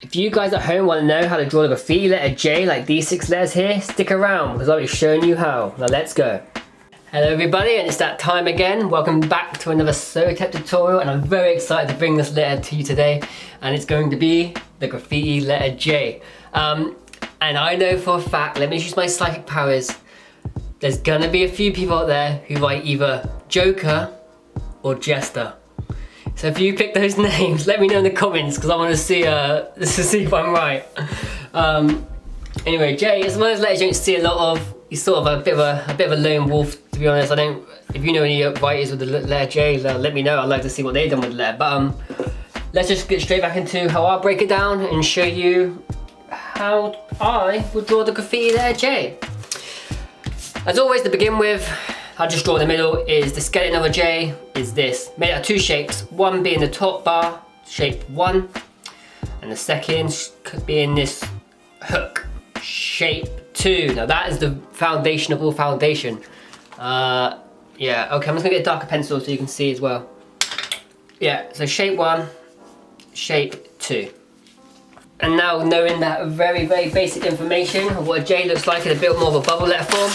If you guys at home want to know how to draw the graffiti letter J like these 6 letters here, stick around because I'll be showing you how. Now let's go. Hello everybody, and it's that time again. Welcome back to another Sotep tutorial, and I'm very excited to bring this letter to you today, and it's going to be the graffiti letter J. And I know for a fact, let me use my psychic powers, there's gonna be a few people out there who write either Joker or Jester. So if you pick those names, let me know in the comments because I want to see if I'm right. Anyway, J is one of those letters you don't see a lot of. He's sort of a bit of a lone wolf, to be honest. If you know any writers with the letter J, let me know. I'd like to see what they've done with the letter. But let's just get straight back into how I'll break it down and show you how I would draw the graffiti letter J. As always, to begin with, I'll just draw in the middle is the skeleton of a J is this, made out of 2 shapes, one being the top bar, shape 1, and the second being this hook, shape 2. Now that is the foundation of all foundation. Yeah, okay, I'm just gonna get a darker pencil so you can see as well. Yeah, so shape 1, shape 2. And now knowing that very, very basic information of what a J looks like in a bit more of a bubble letter form,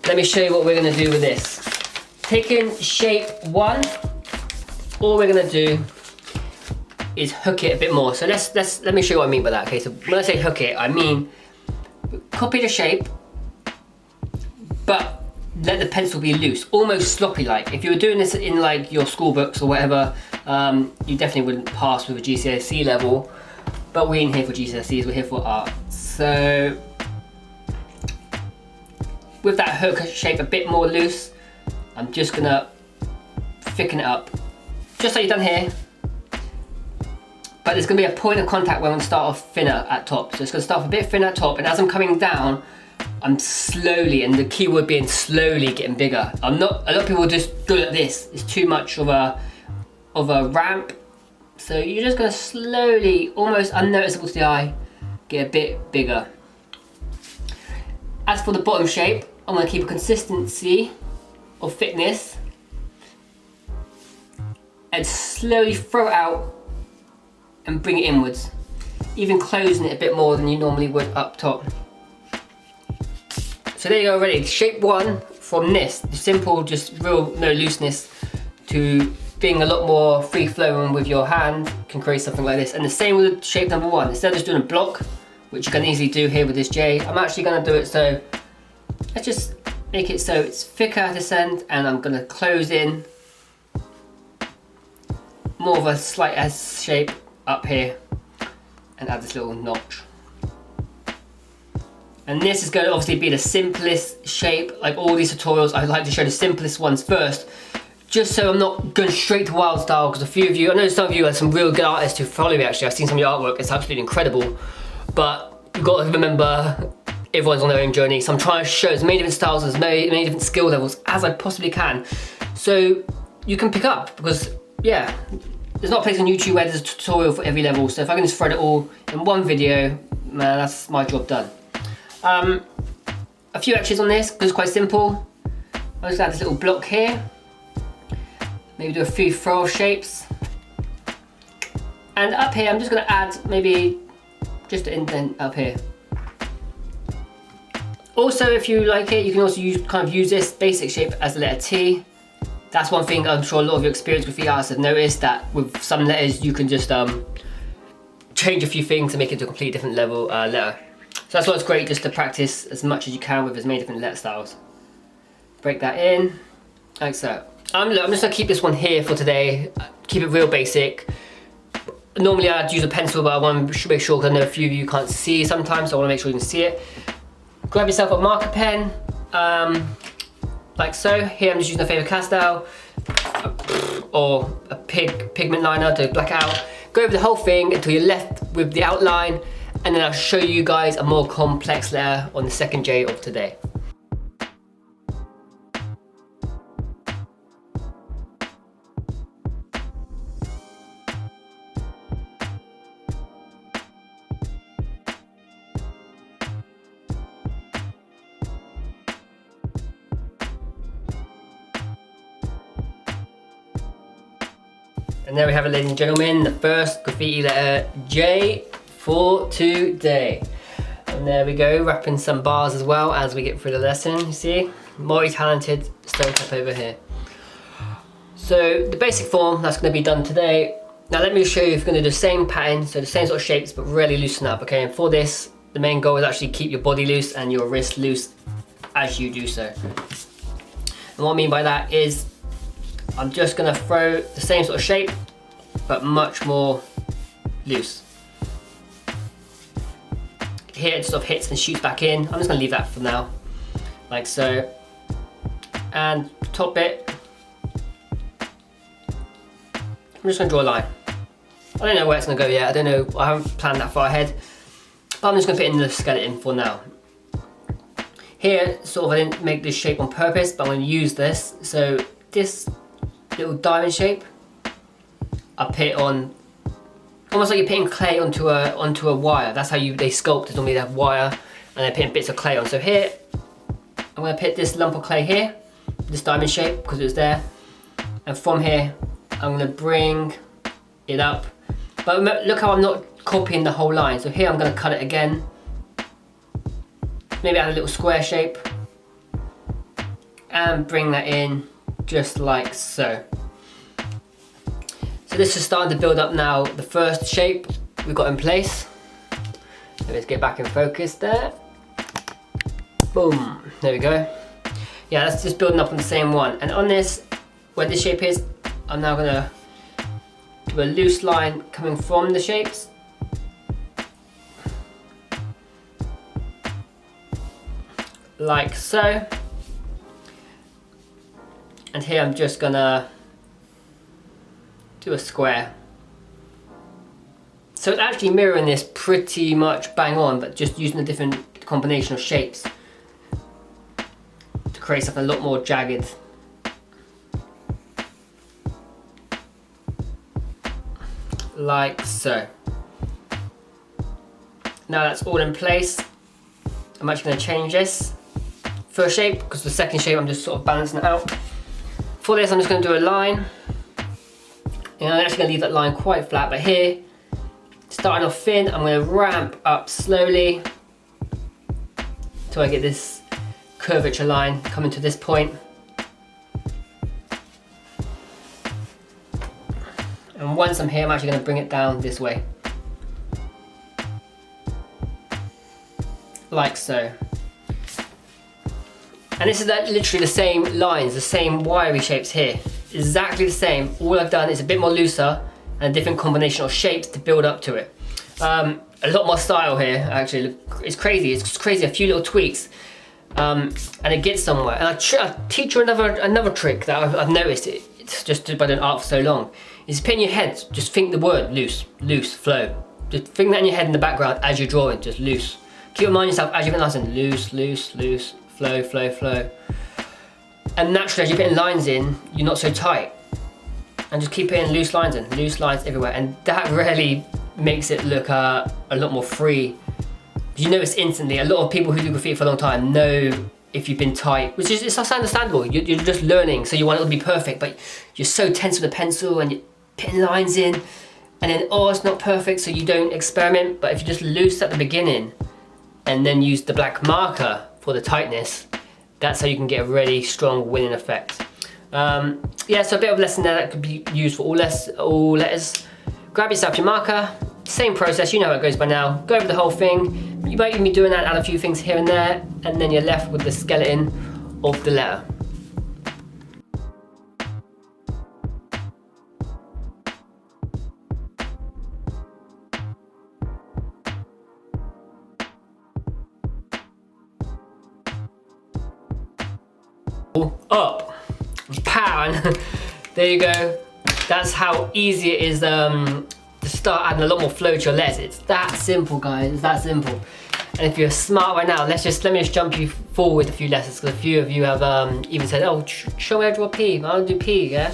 let me show you what we're gonna do with this. Taking shape 1, all we're gonna do is hook it a bit more. So let me show you what I mean by that. Okay, so when I say hook it, I mean copy the shape, but let the pencil be loose, almost sloppy like. If you were doing this in like your school books or whatever, you definitely wouldn't pass with a GCSE level, but we ain't here for GCSEs, we're here for art. So with that hook shape a bit more loose, I'm just gonna thicken it up, just like you've done here. But there's gonna be a point of contact where I'm gonna start off thinner at top. So it's gonna start off a bit thinner at top, and as I'm coming down, I'm slowly, and the key word being slowly, getting bigger. A lot of people just go like this. It's too much of a ramp. So you're just gonna slowly, almost unnoticeable to the eye, get a bit bigger. As for the bottom shape, I'm going to keep a consistency of thickness and slowly throw it out and bring it inwards, even closing it a bit more than you normally would up top. So there you go already. Shape 1 from this, the simple, just real no looseness, to being a lot more free flowing with your hand, can create something like this. And the same with shape number 1. Instead of just doing a block, which you can easily do here with this J, I'm actually going to do it so, let's just make it so it's thicker at this end, and I'm going to close in more of a slight S shape up here and add this little notch. And this is going to obviously be the simplest shape. Like all these tutorials, I like to show the simplest ones first, just so I'm not going straight to wild style, because a few of you, I know some of you are some real good artists who follow me actually. I've seen some of your artwork, it's absolutely incredible. But you've got to remember, everyone's on their own journey. So I'm trying to show as many different styles, as many different skill levels as I possibly can. So you can pick up, because yeah, there's not a place on YouTube where there's a tutorial for every level. So if I can just thread it all in one video, man, that's my job done. A few extras on this, because it's quite simple. I'll just add this little block here. Maybe do a few throw shapes. And up here, I'm just gonna add maybe just an indent up here. Also, if you like it, you can also use this basic shape as the letter T. That's one thing I'm sure a lot of your experienced graffiti artists have noticed, that with some letters you can just change a few things to make it to a completely different level letter. So that's why it's great, just to practice as much as you can with as many different letter styles. Break that in, like so. I'm just gonna keep this one here for today, keep it real basic. Normally I'd use a pencil, but I want to make sure, because I know a few of you can't see sometimes, so I want to make sure you can see it. Grab yourself a marker pen, like so. Here I'm just using a Faber-Castell or a pigment liner to black out. Go over the whole thing until you're left with the outline, and then I'll show you guys a more complex letter on the second J of today. And there we have it, ladies and gentlemen, the first graffiti letter J for today. And there we go, wrapping some bars as well as we get through the lesson. You see, multi-talented stone cup over here. So the basic form that's going to be done today. Now let me show you if we're going to do the same pattern, so the same sort of shapes, but really loosen up. Okay, and for this, the main goal is actually keep your body loose and your wrist loose as you do so. And what I mean by that is I'm just going to throw the same sort of shape, but much more loose. Here it sort of hits and shoots back in. I'm just going to leave that for now, like so. And top bit, I'm just going to draw a line. I don't know where it's going to go yet. I don't know. I haven't planned that far ahead. But I'm just going to put in the skeleton for now. Here, sort of, I didn't make this shape on purpose, but I'm going to use this. So this little diamond shape, I put it on, almost like you're putting clay onto a wire. That's how they sculpt. It's normally they have wire, and they're putting bits of clay on. So here, I'm going to put this lump of clay here, this diamond shape, because it was there. And from here, I'm going to bring it up. But look how I'm not copying the whole line. So here I'm going to cut it again. Maybe add a little square shape. And bring that in just like so. So this is starting to build up now the first shape we've got in place. So let's get back in focus there. Boom, there we go. Yeah, that's just building up on the same one. And on this, where this shape is, I'm now gonna do a loose line coming from the shapes. Like so. And here I'm just gonna do a square. So it's actually mirroring this pretty much bang on, but just using a different combination of shapes to create something a lot more jagged. Like so. Now that's all in place. I'm actually going to change this first shape, because the second shape I'm just sort of balancing it out. For this I'm just going to do a line. And I'm actually going to leave that line quite flat, but here, starting off thin, I'm going to ramp up slowly till I get this curvature line coming to this point. And once I'm here, I'm actually going to bring it down this way. Like so. And this is literally the same lines, the same wiry shapes here. Exactly the same. All I've done is a bit more looser and a different combination of shapes to build up to it. A lot more style here, actually. It's crazy, a few little tweaks. And it gets somewhere. And I'll teach you another trick that I've noticed, it's just by doing art for so long, is put in your head, just think the word loose, loose, flow. Just think that in your head in the background as you're drawing, just loose. Keep reminding yourself as you're putting loose, loose, loose, flow, flow, flow. And naturally, as you're putting lines in, you're not so tight. And just keep putting loose lines in, loose lines everywhere. And that really makes it look a lot more free. You notice instantly, a lot of people who do graffiti for a long time know if you've been tight, which is, it's understandable. You're just learning, so you want it to be perfect, but you're so tense with a pencil and you're putting lines in, and then, oh, it's not perfect, so you don't experiment. But if you just loose at the beginning and then use the black marker for the tightness, that's how you can get a really strong winning effect. Yeah, so a bit of lesson there that could be used for all letters. Grab yourself your marker, same process, you know how it goes by now. Go over the whole thing. You might even be doing that, add a few things here and there, and then you're left with the skeleton of the letter. Up, pow, and there you go. That's how easy it is to start adding a lot more flow to your letters. It's that simple, guys. It's that simple. And if you're smart right now, let me just jump you forward with a few letters, because a few of you have even said, "Oh, show me how to draw P. I'll do P." Yeah,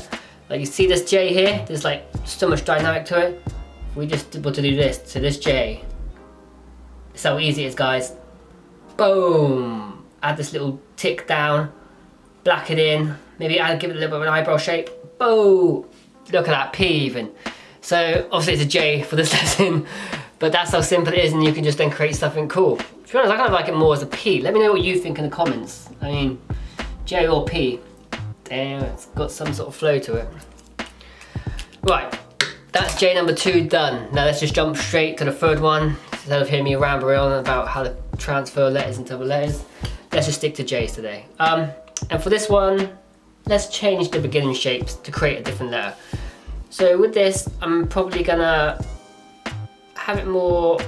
like you see this J here. There's like so much dynamic to it. We just able to do this to this J. It's how easy it is, guys. Boom. Add this little tick down. Black it in, maybe give it a little bit of an eyebrow shape. Boom! Look at that P even. So obviously it's a J for this lesson, But that's how simple it is, and you can just then create something cool. To be honest, I kind of like it more as a P. Let me know what you think in the comments. I mean, J or P. Damn, it's got some sort of flow to it. Right, that's J number 2 done. Now let's just jump straight to the third one. Instead of hearing me ramble on about how to transfer letters into other letters, let's just stick to J's today. And for this one, let's change the beginning shapes to create a different letter. So with this, I'm probably gonna have it more,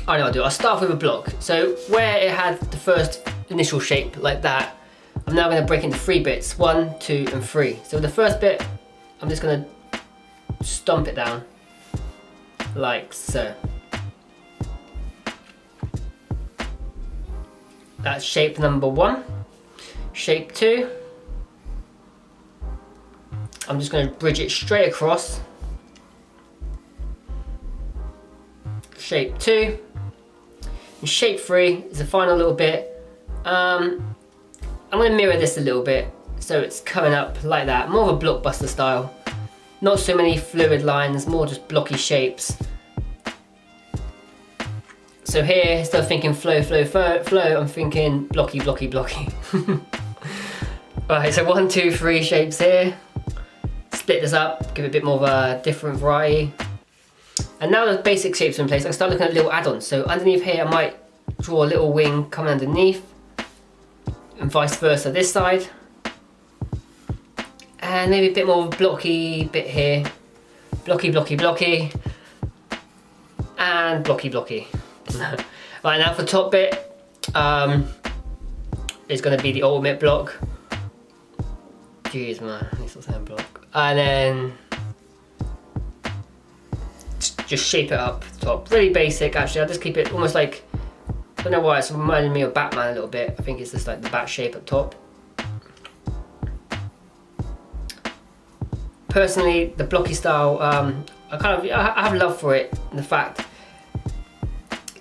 I know what I'll do. I'll start with a block. So where it had the first initial shape like that, I'm now gonna break into 3 bits, 1, 2, and 3. So the first bit, I'm just gonna stomp it down like so. That's shape number 1. Shape 2, I'm just going to bridge it straight across. Shape 2. And shape 3 is the final little bit. I'm going to mirror this a little bit so it's coming up like that, more of a blockbuster style. Not so many fluid lines, more just blocky shapes. So here, instead of thinking flow, flow, flow, flow, I'm thinking blocky, blocky, blocky. Right, so 1, 2, 3 shapes here. Split this up, give it a bit more of a different variety. And now the basic shapes are in place, I can start looking at little add-ons. So underneath here, I might draw a little wing coming underneath, and vice versa this side. And maybe a bit more of a blocky bit here. Blocky, blocky, blocky. And blocky, blocky. Right, now for the top bit, is going to be the ultimate block. Jeez man, this will sound block. And then just shape it up the top. Really basic actually, I'll just keep it almost like, I don't know why, it's reminding me of Batman a little bit. I think it's just like the bat shape up top. Personally, the blocky style, I have love for it, and the fact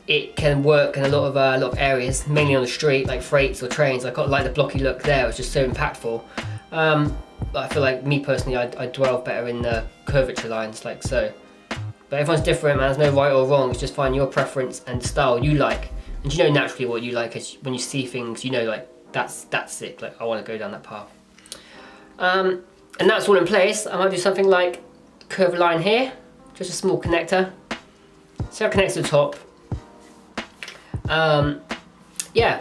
it can work in a lot of areas, mainly on the street, like freights or trains. I quite like the blocky look there, it's just so impactful. But I feel like, me personally, I dwell better in the curvature lines, like so. But everyone's different, man, there's no right or wrong, it's just find your preference and style you like. And you know naturally what you like, as when you see things, you know like, that's sick, like I want to go down that path. And that's all in place. I might do something like curved line here, just a small connector. So it connects to the top. Yeah.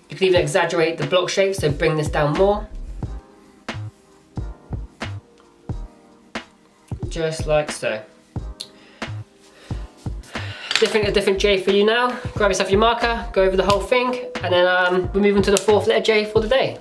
You can even exaggerate the block shape, so bring this down more. Just like so. A different J for you now. Grab yourself your marker, go over the whole thing, and then we're moving to the 4th letter J for the day.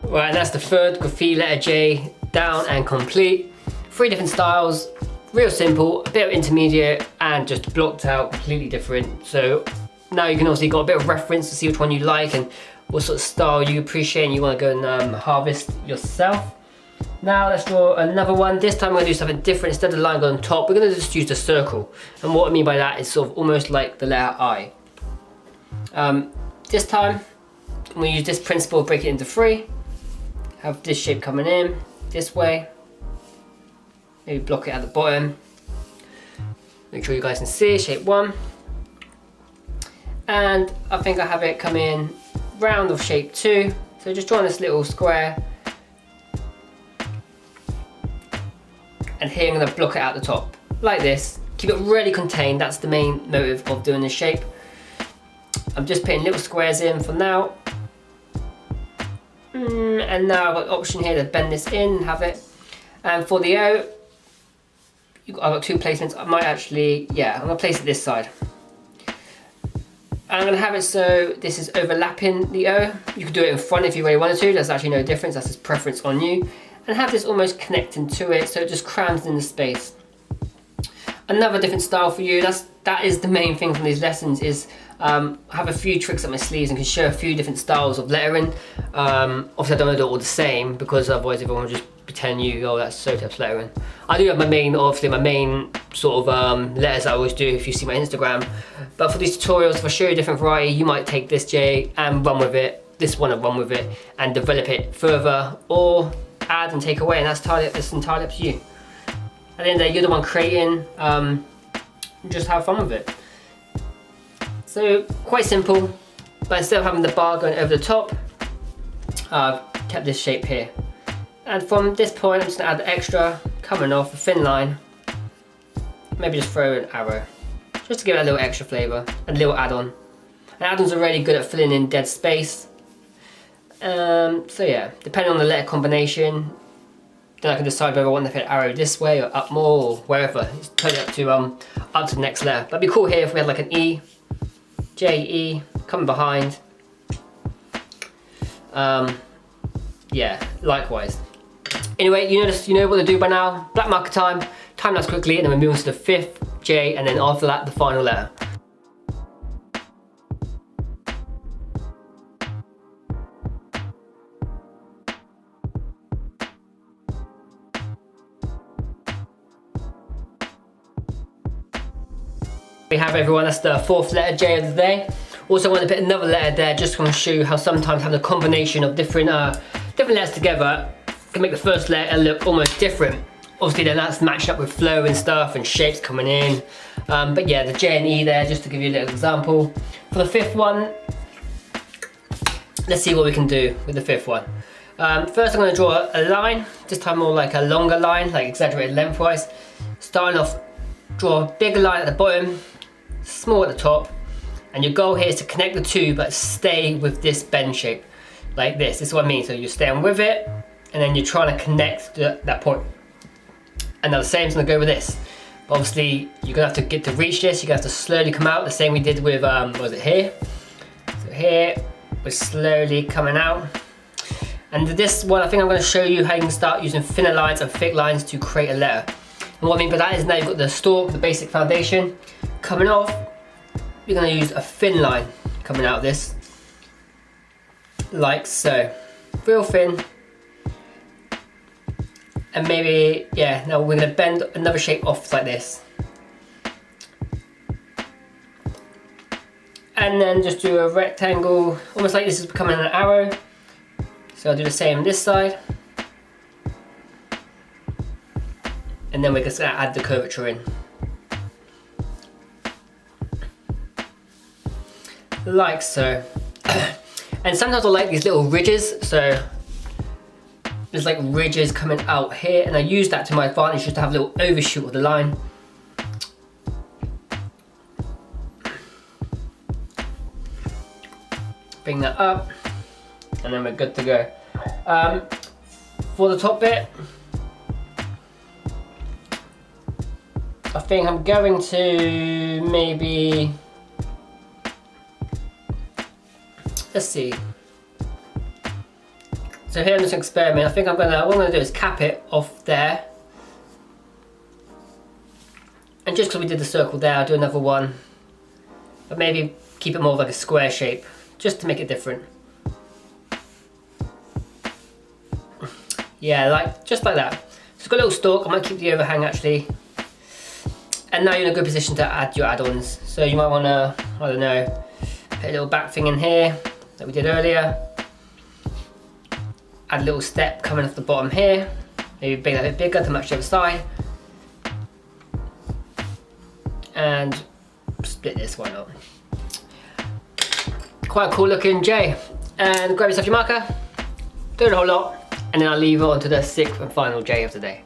Right, and that's the 3rd graffiti letter J down and complete. 3 different styles, real simple, a bit of intermediate, and just blocked out, completely different. So now you can obviously got a bit of reference to see which one you like and what sort of style you appreciate and you want to go and harvest yourself. Now let's draw another one. This time we're going to do something different. Instead of the line going on top, we're going to just use the circle. And what I mean by that is sort of almost like the letter I. This time, we use this principle, break it into 3. Have this shape coming in, this way. Maybe block it at the bottom. Make sure you guys can see, shape 1. And I think I have it come in round of shape 2. So just drawing this little square. And here I'm going to block it out the top, like this. Keep it really contained, that's the main motive of doing this shape. I'm just putting little squares in for now. And now I've got the option here to bend this in and have it. And for the O, I've got 2 placements. I might actually, yeah, I'm going to place it this side. And I'm going to have it so this is overlapping the O. You could do it in front if you really wanted to. There's actually no difference. That's just preference on you. And have this almost connecting to it so it just crams in the space. Another different style for you. That is the main thing from these lessons is I have a few tricks up my sleeves and can show a few different styles of lettering. Obviously I don't want to do it all the same because otherwise everyone will just be telling you, oh, that's so types lettering. I do have my main, obviously my main sort of letters I always do if you see my Instagram. But for these tutorials, if I show you a different variety, you might take this J and run with it, this one and run with it, and develop it further, or add and take away, and that's entirely up to you. At the end of the day, you're the one creating, just have fun with it. So, quite simple, but instead of having the bar going over the top, I've kept this shape here. And from this point, I'm just gonna add the extra coming off a thin line. Maybe just throw an arrow, just to give it a little extra flavour, a little add-on. And add-ons are really good at filling in dead space. So yeah, depending on the letter combination, then I can decide whether I want to fit an arrow this way or up more or wherever. It's totally up to the next letter. But it'd be cool here if we had like an E, J, E, coming behind. Yeah, likewise. Anyway, you know what to do by now. Black marker time, time lapse quickly, and then we move on to the 5th J, and then after that, the final letter. We have everyone, that's the 4th letter J of the day. Also want to put another letter there just to show you how sometimes having a combination of different letters together can make the first letter look almost different. Obviously then that's matched up with flow and stuff and shapes coming in. But yeah, the J and E there, just to give you a little example. For the 5th one, let's see what we can do with the 5th one. First I'm going to draw a line, this time more like a longer line, like exaggerated lengthwise. Starting off, draw a bigger line at the bottom, small at the top, and your goal here is to connect the two but stay with this bend shape, like this. This is what I mean, so you're staying with it, and then you're trying to connect to that point. And now the same is going to go with this. But obviously, you're going to have to reach this, you're going to have to slowly come out, the same we did with, what was it here? So here, we're slowly coming out. And this one, I think I'm going to show you how you can start using thinner lines and thick lines to create a letter. And what I mean by that is now you've got the stalk, the basic foundation. Coming off, you're going to use a thin line coming out of this. Like so. Real thin. And maybe, yeah, now we're going to bend another shape off like this. And then just do a rectangle, almost like this is becoming an arrow. So I'll do the same on this side. And then we're just going to add the curvature in. Like so. And sometimes I like these little ridges, so there's like ridges coming out here, and I use that to my advantage just to have a little overshoot of the line. Bring that up, and then we're good to go. For the top bit, I think I'm going to maybe, let's see. So here I'm just experiment. I think what I'm gonna do is cap it off there. And just because we did the circle there, I'll do another one. But maybe keep it more of like a square shape, just to make it different. Yeah, just like that. So it's got a little stalk. I might keep the overhang actually. And now you're in a good position to add your add-ons. So you might wanna, I don't know, put a little back thing in here that we did earlier. Add a little step coming off the bottom here. Maybe make that a bit bigger to match the other side. And split this one up. Quite a cool looking J. And grab yourself your marker, do the whole lot, and then I'll leave it on to the 6th and final J of the day.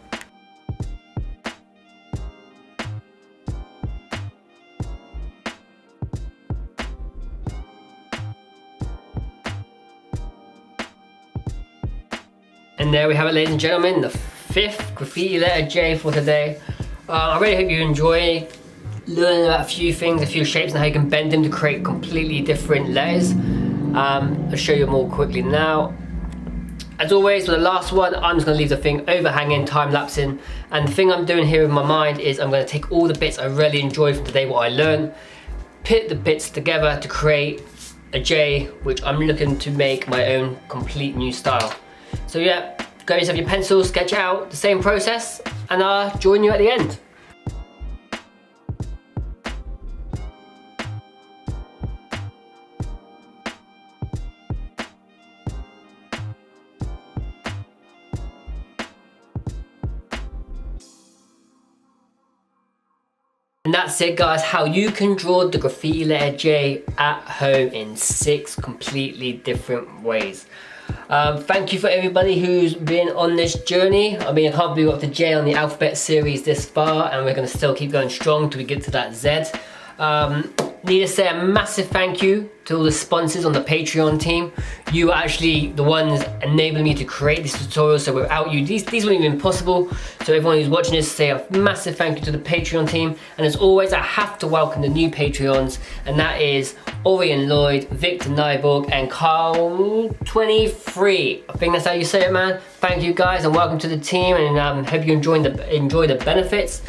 And there we have it, ladies and gentlemen, the 5th graffiti letter J for today. I really hope you enjoy learning about a few things, a few shapes, and how you can bend them to create completely different letters. I'll show you more quickly now. As always, for the last one, I'm just going to leave the thing overhanging, time-lapsing. And the thing I'm doing here in my mind is I'm going to take all the bits I really enjoyed from today, what I learned, put the bits together to create a J, which I'm looking to make my own complete new style. So yeah, grab yourself your pencil, sketch it out, the same process, and I'll join you at the end. And that's it guys, how you can draw the graffiti letter J at home in 6 completely different ways. Thank you for everybody who's been on this journey. I mean, I can't believe we got the J on the alphabet series this far, and we're going to still keep going strong till we get to that Z. Need to say a massive thank you to all the sponsors on the Patreon team. You are actually the ones enabling me to create this tutorial, so without you, these wouldn't even been possible. So everyone who's watching this, say a massive thank you to the Patreon team. And as always, I have to welcome the new Patreons, and that is Orion Lloyd, Victor Nyborg, and Carl23. I think that's how you say it, man. Thank you guys, and welcome to the team, and hope you enjoy the benefits.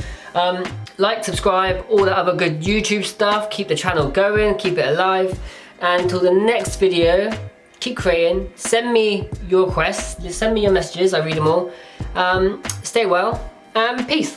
Like, subscribe, all that other good YouTube stuff. Keep the channel going, keep it alive. And until the next video, keep creating. Send me your requests, send me your messages, I read them all. Stay well, and peace.